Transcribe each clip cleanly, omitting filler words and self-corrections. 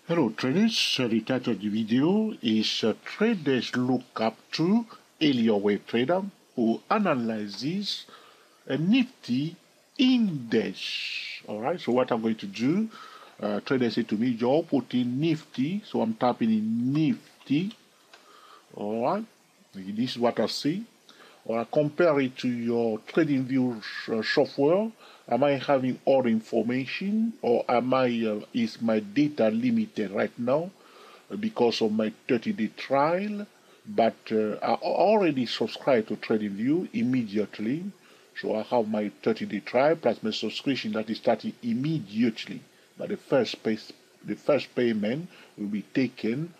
Hello traders, the title of the video is Traders Look Up to Elliott Wave Trader who analyzes a Nifty index. Alright, so what I'm going to do, traders say to me, Joe, put in Nifty, so I'm tapping in Nifty. Alright, this is what I see. Or I compare it to your TradingView software. Am I having all the information, or is my data limited right now because of my 30-day trial? But I already subscribed to TradingView immediately, so I have my 30-day trial plus my subscription that is starting immediately. But the first payment will be taken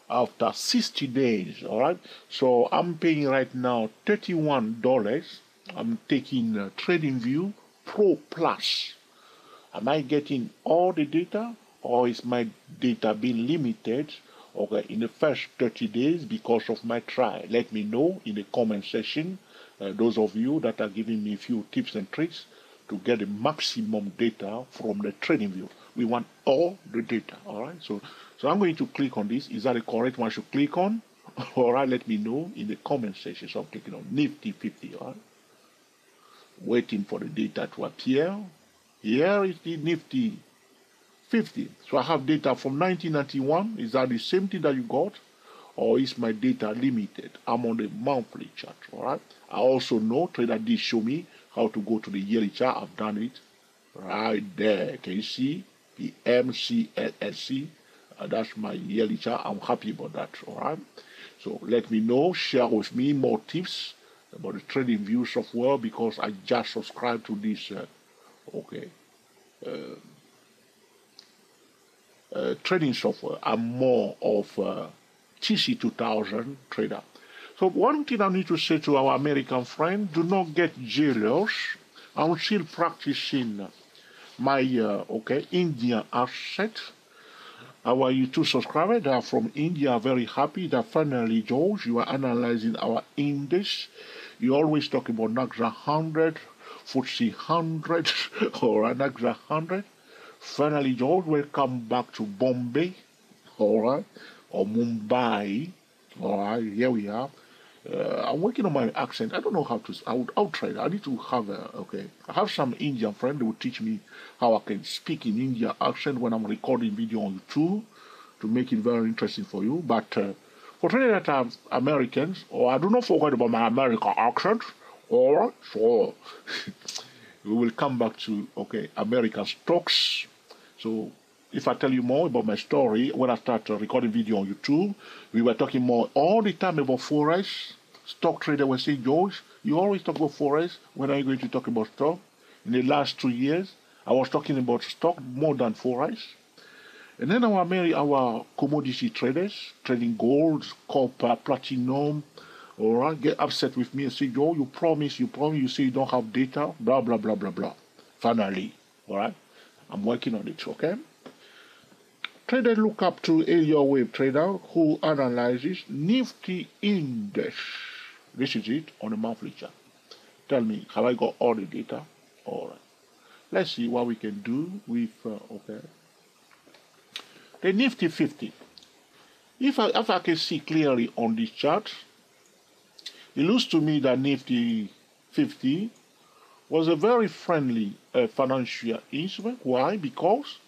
after 60 days. All right, so I'm paying right now $31. I'm taking TradingView Pro Plus. Am I getting all the data, or is my data being limited in the first 30 days because of my trial? Let me know in the comment section, those of you that are giving me a few tips and tricks to get the maximum data from the TradingView. We want all the data. All right, so I'm going to click on this. Is that the correct one I should click on? All right, let me know in the comment section. So I'm clicking on Nifty 50. All right, waiting for the data to appear. Here is the Nifty 50. So I have data from 1991. Is that the same thing that you got, or is my data limited? I'm on the monthly chart. All right, I also know Trader did show me how to go to the yearly chart. I've done it right there. Can you see the MCLSC? That's my yearly chart. I'm happy about that. All right, so let me know, share with me more tips about the TradingView software, because I just subscribed to this trading software. I'm more of a TC2000 trader. So one thing I need to say to our American friend: do not get jealous. I'm still practicing my Indian asset. Our YouTube subscribers that are from India are very happy that finally, George, you are analyzing our index. You always talk about NASDAQ 100, FTSE 100, or NASDAQ 100. Finally, George, welcome back to Bombay, all right, or Mumbai. All right, here we are. I'm working on my accent. I don't know how to. I'll try it. I need to have I have some Indian friend who will teach me how I can speak in Indian accent when I'm recording video on YouTube to make it very interesting for you. But for traders that are Americans, or I do not forget about my American accent. All right, so we will come back to American stocks. So if I tell you more about my story, when I start recording video on YouTube, we were talking more all the time about Forex. Stock trader will say, George, you always talk about Forex. When are you going to talk about stock? In the last 2 years, I was talking about stock more than Forex. And then our commodity traders, trading gold, copper, platinum, all right, get upset with me and say, Joe, you promise, you say you don't have data, blah, blah, blah, blah, blah. Finally, all right, I'm working on it, okay? Traders look up to Elliott Wave Trader who analyzes Nifty index. This is it on the monthly chart. Tell me, have I got all the data? All right. Let's see what we can do with, the Nifty 50. If I can see clearly on this chart, it looks to me that Nifty 50 was a very friendly financial instrument. Why? Because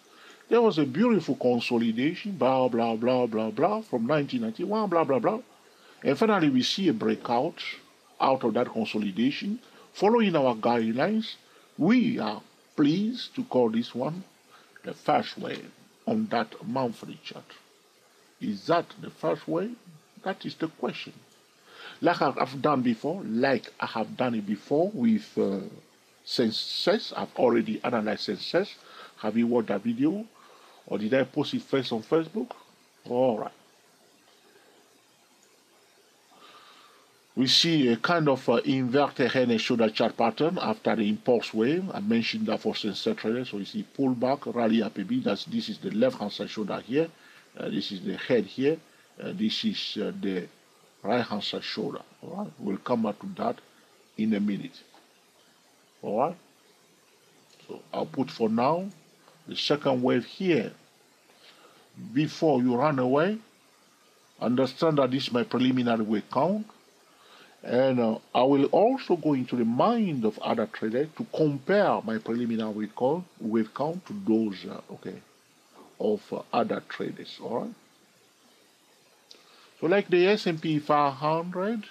there was a beautiful consolidation, blah, blah, blah, blah, blah, from 1991, blah, blah, blah. And finally, we see a breakout out of that consolidation. Following our guidelines, we are pleased to call this one the first wave on that monthly chart. Is that the first wave? That is the question. Like I have done before with Senses. I've already analyzed Senses. Have you watched that video? Or did I post it first on Facebook? All right. We see a kind of inverted head and shoulder chart pattern after the impulse wave. I mentioned that for Senses traders. So you see pullback, rally up a bit. This is the left-hand side shoulder here. This is the head here. This is the right-hand side shoulder. All right. We'll come back to that in a minute. All right. So I'll put for now the second wave here before you run away, understand that this is my preliminary wave count. And I will also go into the mind of other traders to compare my preliminary wave count to those, of other traders, all right? So like the S&P 500,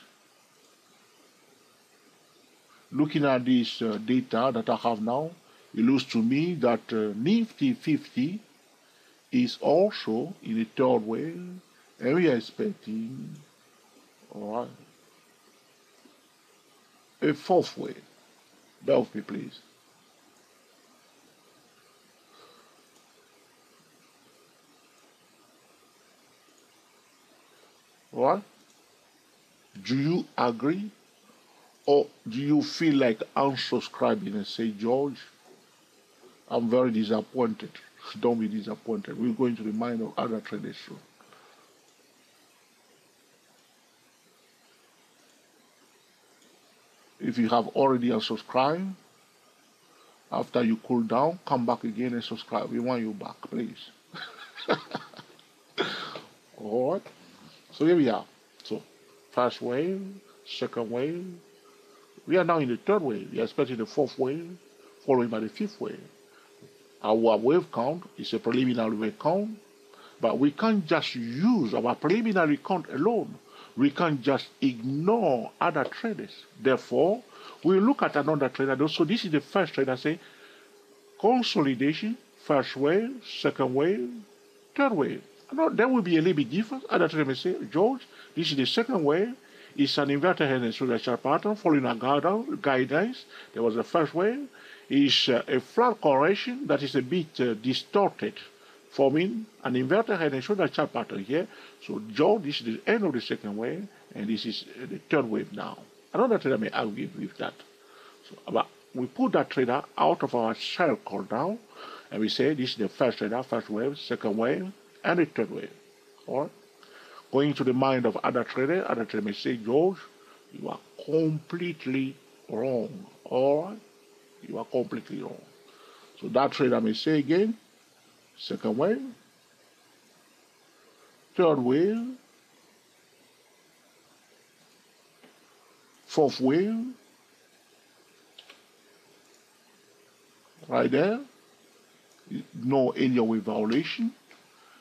looking at this data that I have now, it looks to me that Nifty 50 is also in the third wave, and we are expecting, all right, a fourth wave. Bear with me, please. All right? Do you agree? Or do you feel like unsubscribing and say, George, I'm very disappointed. Don't be disappointed. We'll go into the mind of other traders soon. If you have already unsubscribed, after you cool down, come back again and subscribe. We want you back, please. All right. So here we are. So first wave, second wave. We are now in the third wave. We are expecting the fourth wave, followed by the fifth wave. Our wave count is a preliminary wave count, but we can't just use our preliminary count alone. We can't just ignore other traders. Therefore, we look at another trader. So this is the first trader, say, consolidation, first wave, second wave, third wave. There will be a little bit different. Other traders may say, George, this is the second wave. It's an inverted head and shoulder chart pattern following a guidelines. There was the first wave. It's a flat correction that is a bit distorted, forming an inverted head and shoulder chart pattern here. So, Joe, this is the end of the second wave, and this is the third wave now. Another trader may argue with that. So, but we put that trader out of our circle now, and we say this is the first trader, first wave, second wave, and the third wave. All right? Going to the mind of other traders may say, George, you are completely wrong. All right? You are completely wrong. So that trader may say again, second wave, third wave, fourth wave, right there, no Elliott wave violation.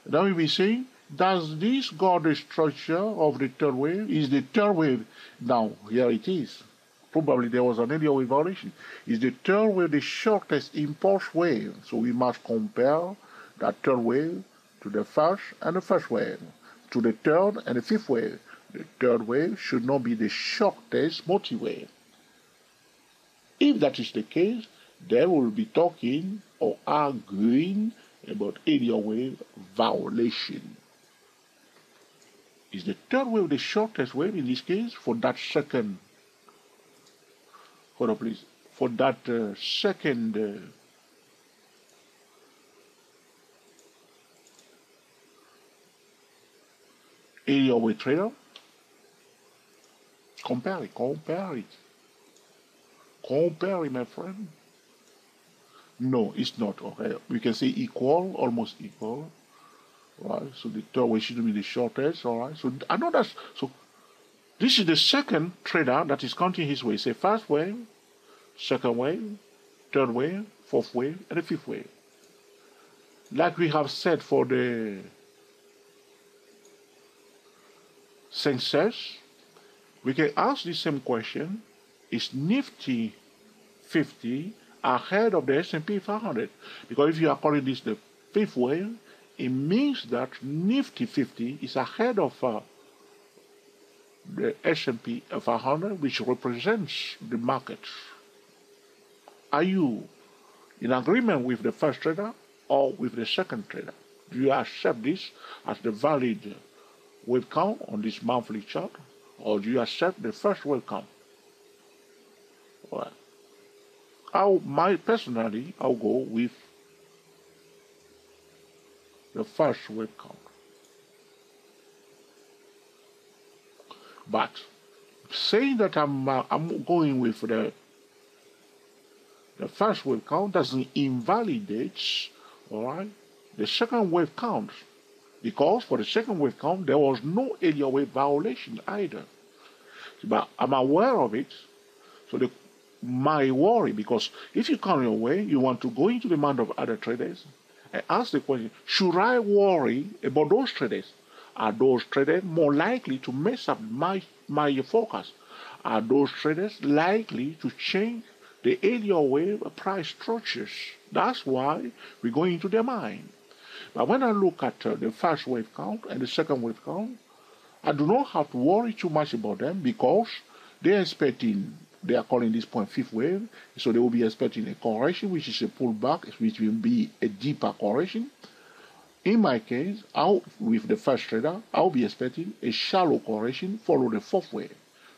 And then we'll be saying, does this got the structure of the third wave? Is the third wave, now here it is. Probably there was an Elliott wave violation. Is the third wave the shortest impulse wave? So we must compare that third wave to the first and the first wave, to the third and the fifth wave. The third wave should not be the shortest multi-wave. If that is the case, then we'll be talking or arguing about Elliott wave violation. Is the third wave the shortest wave in this case for that second? Hold on, please. For that second Elliott wave trader? Compare it, compare it. Compare it, my friend. No, it's not. Okay, we can say equal, almost equal. Right, so the third wave shouldn't be the shortest. All right, so I know that's so. This is the second trader that is counting his wave. Say first wave, second wave, third wave, fourth wave, and the fifth wave. Like we have said for the success, we can ask the same question: is Nifty 50 ahead of the S&P 500? Because if you are calling this the fifth wave, it means that Nifty 50 is ahead of the S&P 500, which represents the market. Are you in agreement with the first trader or with the second trader? Do you accept this as the valid wave count on this monthly chart, or do you accept the first wave count? Well, personally, I'll go with the first wave count. But saying that I'm going with the first wave count doesn't invalidate, all right, the second wave count. because for the second wave count, there was no Elliott wave violation either. But I'm aware of it, so my worry, because if you count your way, you want to go into the mind of other traders and ask the question, should I worry about those traders? Are those traders more likely to mess up my forecast? Are those traders likely to change the Elliott wave price structures? That's why we go into their mind. But when I look at the first wave count and the second wave count, I do not have to worry too much about them because they are calling this point fifth wave, so they will be expecting a correction, which is a pullback, which will be a deeper correction. In my case, with the first trader, I'll be expecting a shallow correction follow the fourth wave.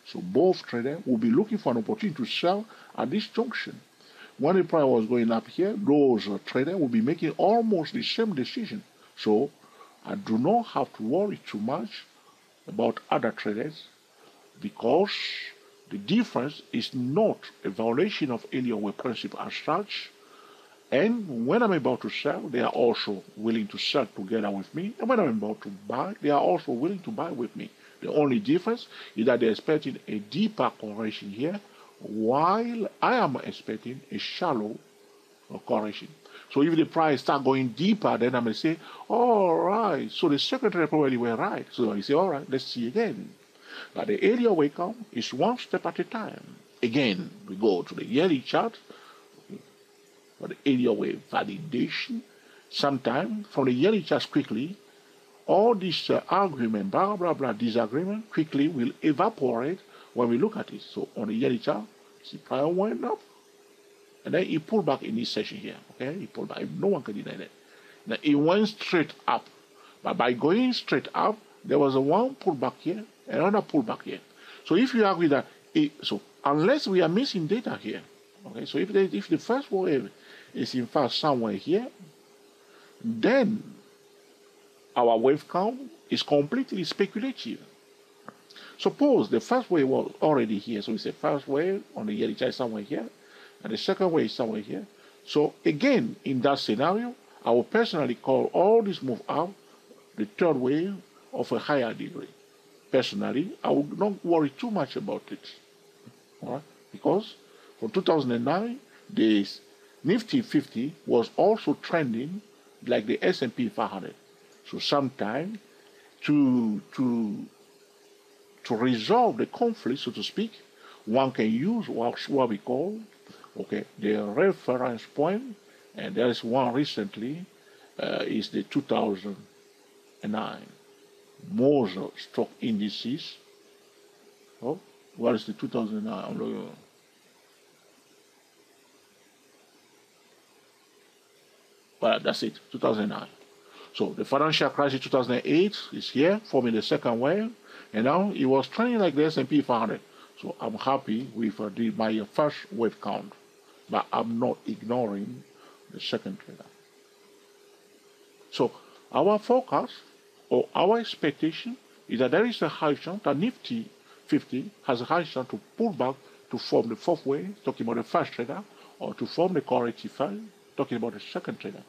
So both traders will be looking for an opportunity to sell at this junction. When the price was going up here, those traders will be making almost the same decision. So I do not have to worry too much about other traders because the difference is not a violation of Elliott wave principle as such. And when I'm about to sell, they are also willing to sell together with me. And when I'm about to buy, they are also willing to buy with me. The only difference is that they're expecting a deeper correction here, while I am expecting a shallow correction. So if the price start going deeper, then I'm going to say, all right, so the secretary probably were right. So I say, all right, let's see again. But the Elliott wave count is one step at a time. Again, we go to the yearly chart for the Elliott wave validation. Sometimes from the yearly chart quickly, all this argument, blah, blah, blah, disagreement quickly will evaporate when we look at it. So on the yearly chart, see price went up, and then it pulled back in this session here. Okay, it pulled back. No one can deny that. Now it went straight up, but by going straight up, there was a one pullback here, another pullback here. So if you agree that, so unless we are missing data here, okay, so if the first wave is in fact somewhere here, then our wave count is completely speculative. Suppose the first wave was already here, so it's a first wave on the yearly chart somewhere here, and the second wave is somewhere here. So again, in that scenario, I will personally call all this move out the third wave of a higher degree. Personally, I would not worry too much about it, all right? Because from 2009, the Nifty 50 was also trending like the S&P 500. So sometime to resolve the conflict, so to speak, one can use what we call, okay, the reference point, and there is one recently, is the 2009 most stock indices. Oh, what is the 2009? I'm looking. Well, that's it, 2009. So the financial crisis 2008 is here, forming the second wave, and now it was trending like the S&P 500. So I'm happy with my first wave count, but I'm not ignoring the second trader. So our forecast or our expectation is that there is a high chance that Nifty 50 has a high chance to pull back to form the fourth wave, talking about the first trader, or to form the corrective file, talking about the second trader.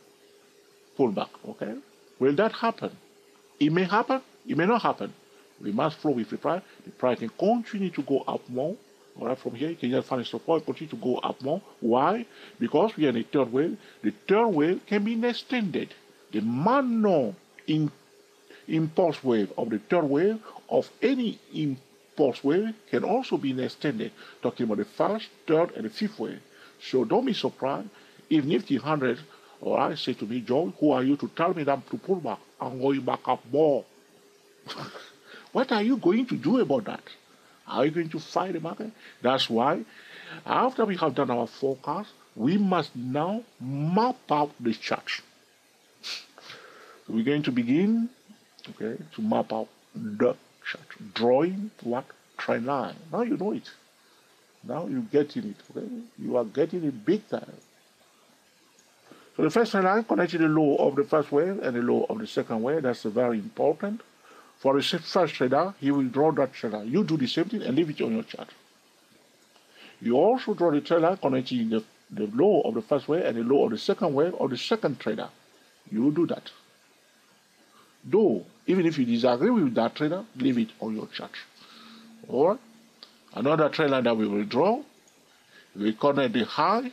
Pull back, okay? Will that happen? It may happen, it may not happen. We must flow with the price. The price can continue to go up more. All right, from here, you can just find a support, continue to go up more. Why? Because we are in a third wave. The third wave can be extended. The minor impulse wave of the third wave of any impulse wave can also be extended. Talking about the first, third, and the fifth wave. So don't be surprised if Nifty 100, or I say to me, Joe, who are you to tell me that to pull back? I'm going back up more. What are you going to do about that? Are you going to fight the market? That's why, after we have done our forecast, we must now map out the chart. So we're going to begin, okay, to map out the chart, drawing what? Trend line. Now you know it. Now you're getting it, okay? You are getting it big time. So the first trend line connecting the low of the first wave and the low of the second wave. That's very important. For the first trader, he will draw that trend line. You do the same thing and leave it on your chart. You also draw the trend line connecting the low of the first wave and the low of the second wave of the second trader. You will do that. Though, even if you disagree with that trader, leave it on your chart. Or another trend line that we will draw, we connect the high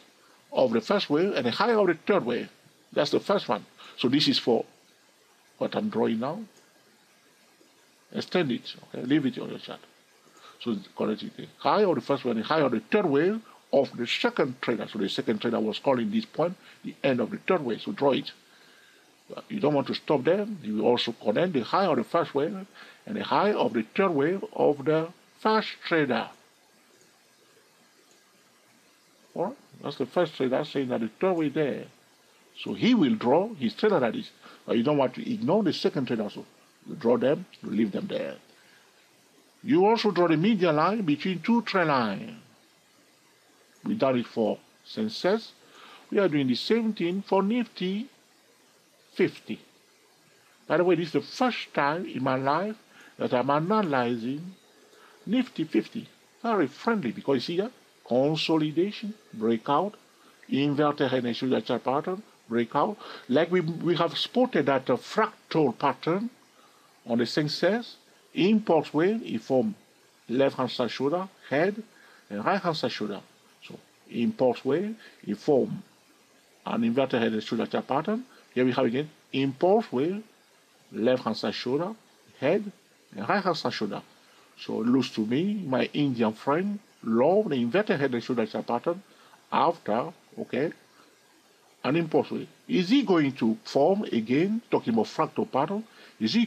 of the first wave and the high of the third wave. That's the first one. So this is for what I'm drawing now. Extend it, okay? Leave it on your chart. So connect it, the high of the first wave and the high of the third wave of the second trader. So the second trader was calling this point the end of the third wave. So draw it. You don't want to stop there. You also connect the high of the first wave and the high of the third wave of the first trader. All right? That's the first trader saying that the third wave there. So he will draw his trader like this. But you don't want to ignore the second trader. So you draw them, you leave them there. You also draw the median line between two trend lines. We done it for Sensex. We are doing the same thing for Nifty 50. By the way, this is the first time in my life that I'm analyzing Nifty 50. Very friendly because you see that consolidation, breakout, inverted head and shoulder chart pattern, breakout. Like we have spotted that fractal pattern on the Sensex. Impulse wave, it forms left hand side shoulder, head, and right hand side shoulder. So impulse wave, it forms an inverted head and shoulder chart pattern. Here we have again impulse wave, left hand side shoulder, head, and right hand side shoulder. So it looks to me, my Indian friend love the inverted head and shoulder chart pattern after, okay, an impulse wave. Is he going to form again, talking about fractal pattern?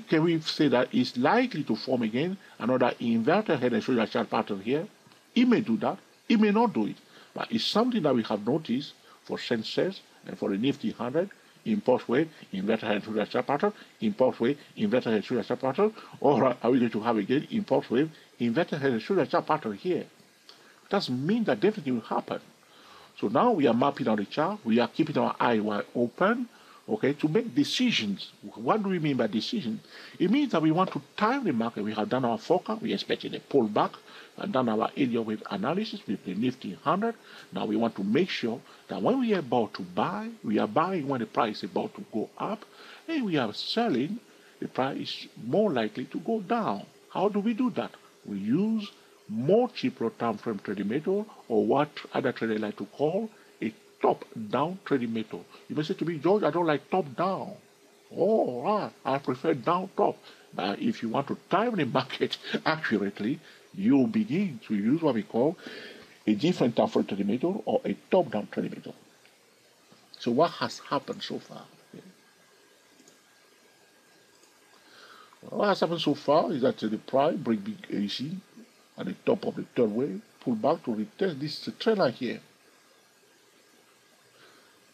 Can we say that it's likely to form again another inverted head and shoulder chart pattern here? He may do that, he may not do it. But it's something that we have noticed for Sensex and for the Nifty 100, impulse wave, inverted head and shoulder chart pattern, impulse wave, inverted head and shoulder chart pattern, or are we going to have again impulse wave, inverted head and shoulder chart pattern here? It doesn't mean that definitely will happen. So now we are mapping out the chart, we are keeping our eye wide open, okay, to make decisions. What do we mean by decision? It means that we want to time the market. We have done our forecast, we expected a pullback, and done our area wave analysis with the Nifty 100. Now we want to make sure that when we are about to buy, we are buying when the price is about to go up, and we are selling, the price is more likely to go down. How do we do that? We use multiple time frame trading method, or what other traders like to call a top-down trading method. You may say to me, George, I don't like top-down. Oh, right, I prefer down-top. But if you want to time the market accurately, you begin to use what we call a different time frame trading method or a top-down trading method. So what has happened so far? What has happened so far is that the price break big AC at the top of the third wave, pull back to retest this trend line here.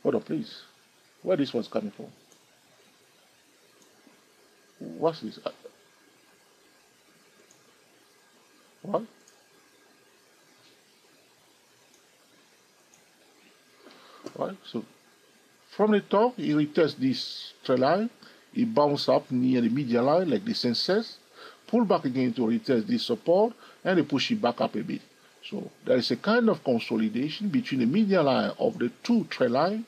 Hold on, please. Where this one's coming from? What's this? What? Right. So from the top, he retests this trend line. He bounces up near the median line, like the Sensex. Pull back again to retest this support, and they push it back up a bit. So there is a kind of consolidation between the median line of the two trend lines.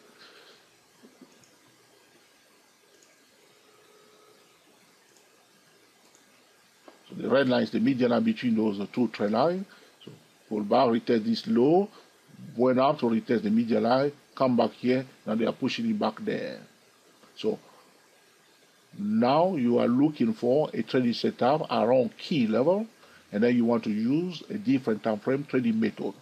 So the red line is the median line between those two trend lines. So pull back, retest this low, went up to retest the median line, come back here, now they are pushing it back there. So now you are looking for a trading setup around key level, and then you want to use a different time frame trading method.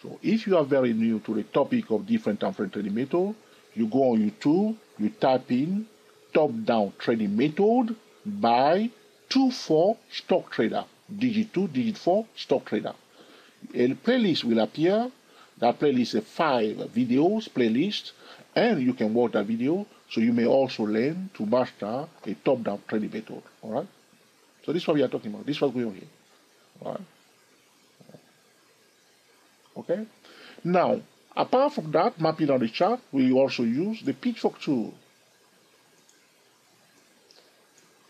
So if you are very new to the topic of different time frame trading method, you go on YouTube, you type in top-down trading method by 24 stock trader, digit 2, digit 4 stock trader. A playlist will appear. That playlist is a 5 videos playlist, and you can watch that video. So you may also learn to master a top-down trading method. All right. So this is what we are talking about. This is what's going on here. All right. Okay. Now, apart from that, mapping on the chart, we also use the Pitchfork tool.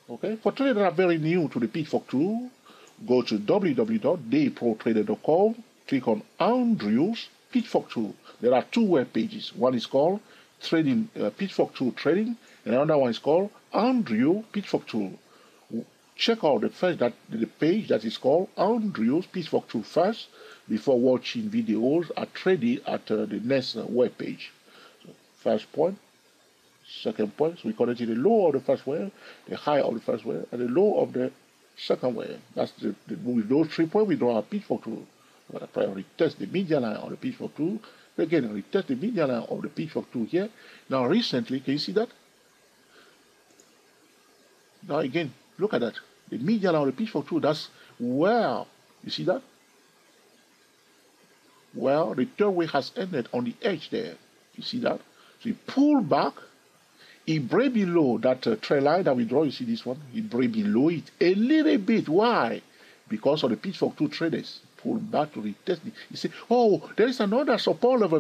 Okay. For traders that are very new to the Pitchfork tool, go to www.dayprotrader.com. Click on Andrew's Pitchfork tool. There are two web pages. One is called Pitchfork tool trading, and another one is called Andrew Pitchfork tool. Check out the page that is called Andrew's Pitchfork tool first before watching videos at trading at the next web page. So first point, second point. So we connected the low of the first wave, the high of the first wave, and the low of the second wave. That's with those 3 points we draw our Pitchfork tool. We're going to try to retest the median line on the Pitchfork tool. Again, retest the median line of the Pitchfork tool here. Now recently, can you see that? Now again, look at that. The median line of the Pitchfork tool, that's where, you see that? Well, the third wave has ended on the edge there. You see that? So it pulled back. It break below that trend line that we draw. You see this one? It break below it a little bit. Why? Because of the Pitchfork 2 traders. Pull back to retest it. You say, oh, there is another support level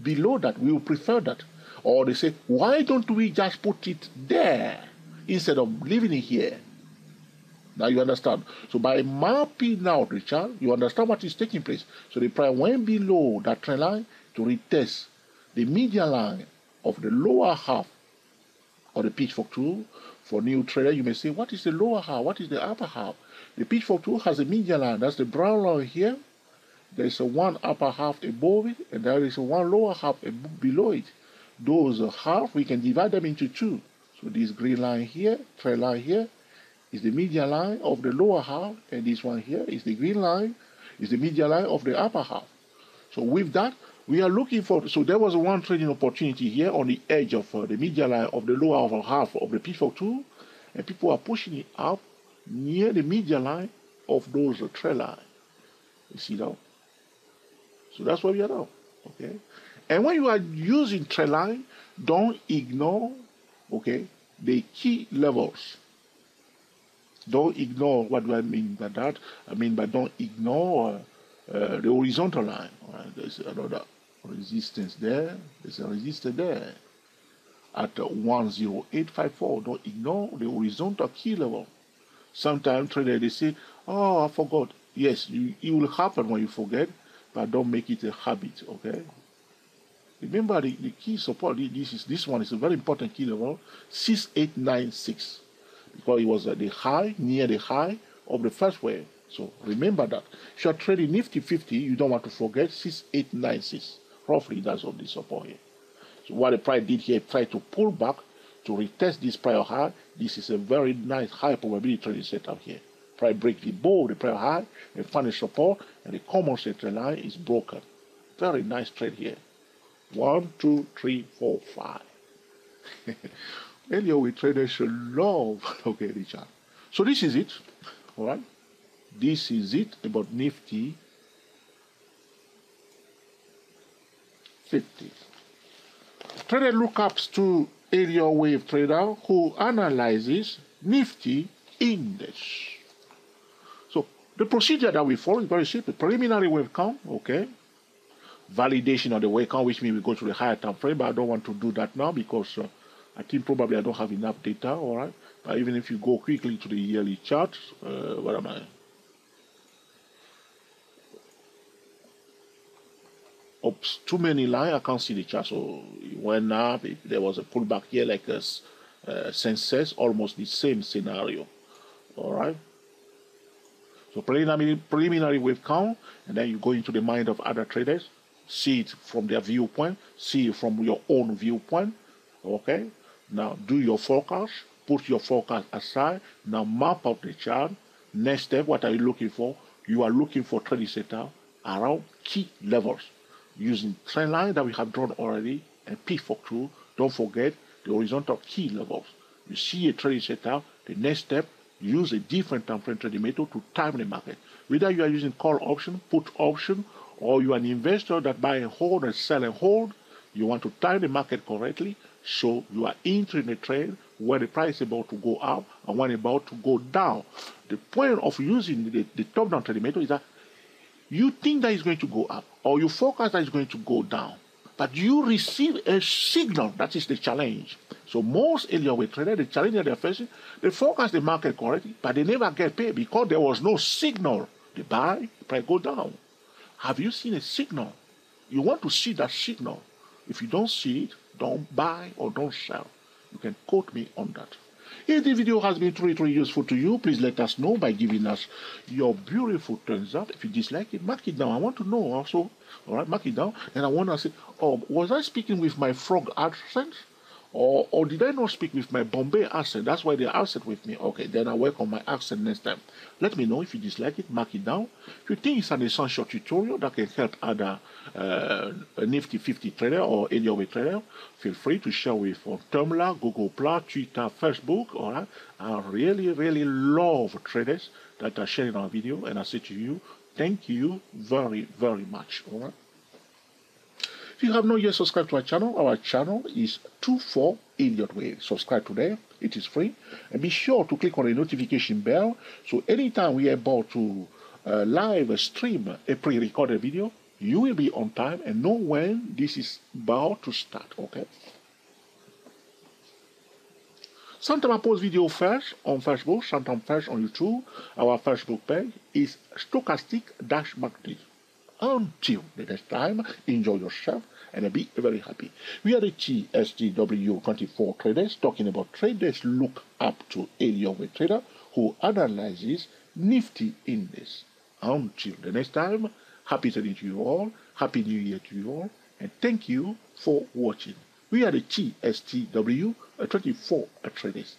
below that. We will prefer that. Or they say, why don't we just put it there instead of leaving it here? Now you understand. So by mapping out the chart, you understand what is taking place. So the price went below that trend line to retest the median line of the lower half of the Pitchfork tool. For new trader, you may say, what is the lower half? What is the upper half? The Pitchfork tool has a median line. That's the brown line here. There is a one upper half above it, and there is a one lower half below it. Those half, we can divide them into two. So this green line here, trend line here, is the median line of the lower half, and this one here is the green line, is the median line of the upper half. So with that, we are looking for, so there was one trading opportunity here on the edge of the median line of the lower half of the Pitchfork tool, and people are pushing it up near the median line of those trend line. You see now? So that's where we are now, okay? And when you are using trend line, don't ignore, okay, the key levels. Don't ignore, what do I mean by that? I mean by don't ignore the horizontal line. Right? There's another resistance there. There's a resistance there at 10854. Don't ignore the horizontal key level. Sometimes traders, they say, oh, I forgot. Yes, it will happen when you forget, but don't make it a habit, okay? Remember the key support, this one is a very important key level, 6896. Because it was at the high, near the high of the first wave. So remember that. If you are trading Nifty 50, you don't want to forget 6896. Roughly, that's on the support here. So what the price did here, try to pull back to retest this prior high. This is a very nice high probability trading setup here. Price break the bow, the prior high, and find a support, and the common center line is broken. Very nice trade here. 1, 2, 3, 4, 5. Elliott, we traders should love, okay, the chart. So this is it, all right? This is it about Nifty 50. Trader lookups to Elliott wave trader who analyzes Nifty index. So the procedure that we follow is very simple. Preliminary wave count, okay? Validation of the wave count, which means we go to the higher time frame, but I don't want to do that now because I think probably I don't have enough data, all right? But even if you go quickly to the yearly chart, what am I? Oops, too many lines, I can't see the chart. So it went up, there was a pullback here like a census, almost the same scenario, all right? So preliminary wave count, and then you go into the mind of other traders, see it from their viewpoint, see it from your own viewpoint, okay? Now do your forecast, put your forecast aside, now map out the chart. Next step, what are you looking for? You are looking for trading setup around key levels using trend line that we have drawn already and Pitchfork tool. Don't forget the horizontal key levels. You see a trading setup, the next step, use a different time frame trading method to time the market. Whether you are using call option, put option, or you are an investor that buy and hold and sell and hold, you want to time the market correctly. So you are entering the trade when the price is about to go up and when it's about to go down. The point of using the top-down trading method is that you think that it's going to go up or you forecast that it's going to go down, but you receive a signal. That is the challenge. So most Elliott wave traders, the challenge that they're facing, they forecast the market correctly, but they never get paid because there was no signal. They buy, the price go down. Have you seen a signal? You want to see that signal. If you don't see it, don't buy or don't sell. You can quote me on that. If the video has been truly useful to you, please let us know by giving us your beautiful thumbs up. If you dislike it, mark it down. I want to know also. All right, mark it down. And I want to say, oh, was I speaking with my frog accent? Or did I not speak with my Bombay accent? That's why they accent with me. Okay, then I'll work on my accent next time. Let me know if you dislike it, mark it down. If you think it's an essential tutorial that can help other Nifty 50 trader or any other trader, feel free to share with on Tumblr, Google+, Twitter, Facebook. All right, I really love traders that are sharing our video, and I say to you, thank you very much. All right. If you have not yet subscribed to our channel is 24 Elliott Way. Subscribe today. It is free. And be sure to click on the notification bell so anytime we are about to live stream a pre-recorded video, you will be on time and know when this is about to start, okay? Sometimes I post video first on Facebook, sometimes first on YouTube. Our Facebook page is stochastic-market. Until the next time, enjoy yourself and be very happy. We are the TSTW24 traders talking about traders look up to Elliott trader who analyzes Nifty index. Until the next time, happy trading to you all, happy new year to you all, and thank you for watching. We are the TSTW24 traders.